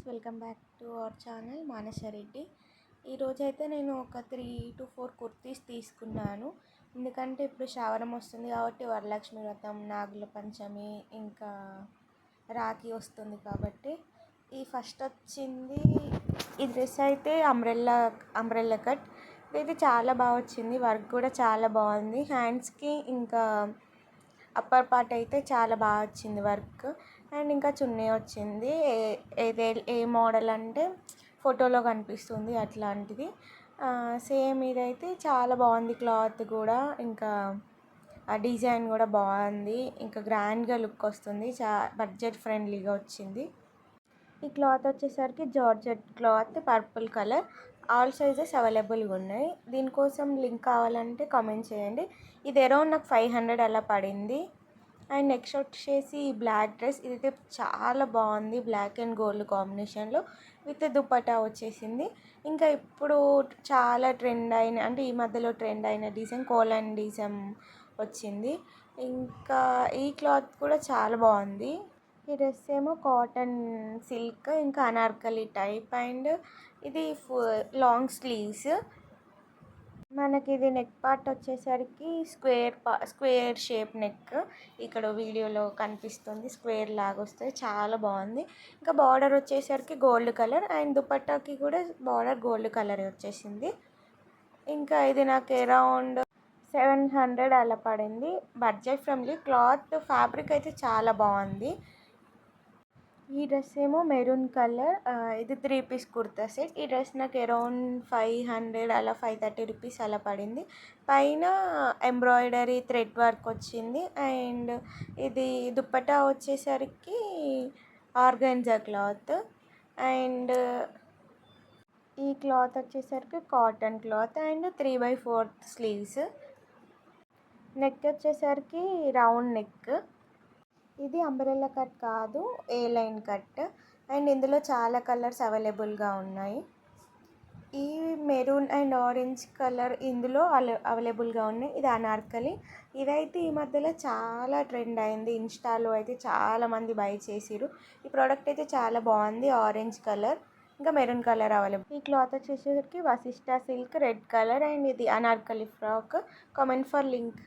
Welcome back to our channel మానసరెడ్డి. ఈరోజైతే నేను ఒక 3 to 4 కుర్తీస్ తీసుకున్నాను. ఎందుకంటే ఇప్పుడు శ్రావణం వస్తుంది కాబట్టి వరలక్ష్మి వ్రతం, నాగుల పంచమి, ఇంకా రాఖీ వస్తుంది కాబట్టి ఈ ఫస్ట్ వచ్చింది ఈ డ్రెస్ అయితే అంబ్రెల్లా కట్. ఇదైతే చాలా బాగా వచ్చింది, వర్క్ కూడా చాలా బాగుంది. హ్యాండ్స్కి ఇంకా అప్పర్ పార్ట్ అయితే చాలా బాగా వచ్చింది వర్క్. అండ్ ఇంకా చున్నీ వచ్చింది. ఏ మోడల్ అంటే ఫోటోలో కనిపిస్తుంది అట్లాంటిది. సేమ్ ఇదైతే చాలా బాగుంది, క్లాత్ కూడా ఇంకా ఆ డిజైన్ కూడా బాగుంది, ఇంకా గ్రాండ్గా లుక్ వస్తుంది, బడ్జెట్ ఫ్రెండ్లీగా వచ్చింది. ఈ క్లాత్ వచ్చేసరికి georgette cloth, purple colour. All sizes అవైలబుల్గా ఉన్నాయి. దీనికోసం లింక్ కావాలంటే కామెంట్ చేయండి. ఇది అరౌండ్ నాకు 500 అలా పడింది. అండ్ నెక్స్ట్ వచ్చేసి బ్లాక్ డ్రెస్. ఇదైతే చాలా బాగుంది, బ్లాక్ అండ్ గోల్డ్ కాంబినేషన్లో విత్ దుపట్టా వచ్చేసింది. ఇంకా ఇప్పుడు చాలా ట్రెండ్ అయిన, అంటే ఈ మధ్యలో ట్రెండ్ అయిన డిజైన్ కోలన్ డిజైన్ వచ్చింది. ఇంకా ఈ క్లాత్ కూడా చాలా బాగుంది. ఈ డ్రెస్ ఏమో కాటన్ సిల్క్, ఇంకా అనార్కలి టైప్. అండ్ ఇది లాంగ్ స్లీవ్స్. మనకి ఇది నెక్ పార్ట్ వచ్చేసరికి స్క్వేర్ షేప్ నెక్. ఇక్కడ వీడియోలో కనిపిస్తుంది, స్క్వేర్ లాగా వస్తుంది, చాలా బాగుంది. ఇంకా బార్డర్ వచ్చేసరికి గోల్డ్ కలర్ అండ్ దుపట్టాకి కూడా బార్డర్ గోల్డ్ కలర్ వచ్చేసింది. ఇంకా ఇది నాకు అరౌండ్ 700 అలా పడింది, బడ్జెట్ ఫ్రెండ్లీ. క్లాత్ ఫ్యాబ్రిక్ అయితే చాలా బాగుంది. ఈ డ్రెస్ ఏమో మెరూన్ కలర్. ఇది 3 పీస్ కుర్తా సెట్. ఈ డ్రెస్ నాకు అరౌండ్ 500 అలా 530 రూపీస్ అలా పడింది. పైన ఎంబ్రాయిడరీ థ్రెడ్ వర్క్ వచ్చింది. అండ్ ఇది దుప్పటా వచ్చేసరికి ఆర్గంజా క్లాత్. అండ్ ఈ క్లాత్ వచ్చేసరికి cotton cloth and 3/4 sleeves. Neck వచ్చేసరికి రౌండ్ నెక్. ఇది అంబ్రెల్లా కట్ కాదు, ఏ లైన్ కట్. అండ్ ఇందులో చాలా కలర్స్ అవైలబుల్గా ఉన్నాయి. ఈ మెరూన్ అండ్ ఆరెంజ్ కలర్ ఇందులో అవైలబుల్గా ఉన్నాయి. ఇది అనార్కలి. ఇదైతే ఈ మధ్యలో చాలా ట్రెండ్ అయింది, ఇన్స్టాలో అయితే చాలామంది బై చేసిరు. ఈ ప్రోడక్ట్ అయితే చాలా బాగుంది, ఆరెంజ్ కలర్ ఇంకా మెరూన్ కలర్ అవైలబుల్. ఈ క్లాత్ వచ్చేసరికి Vashishta silk red colour. And ఇది Anarkali frock. Comment for link.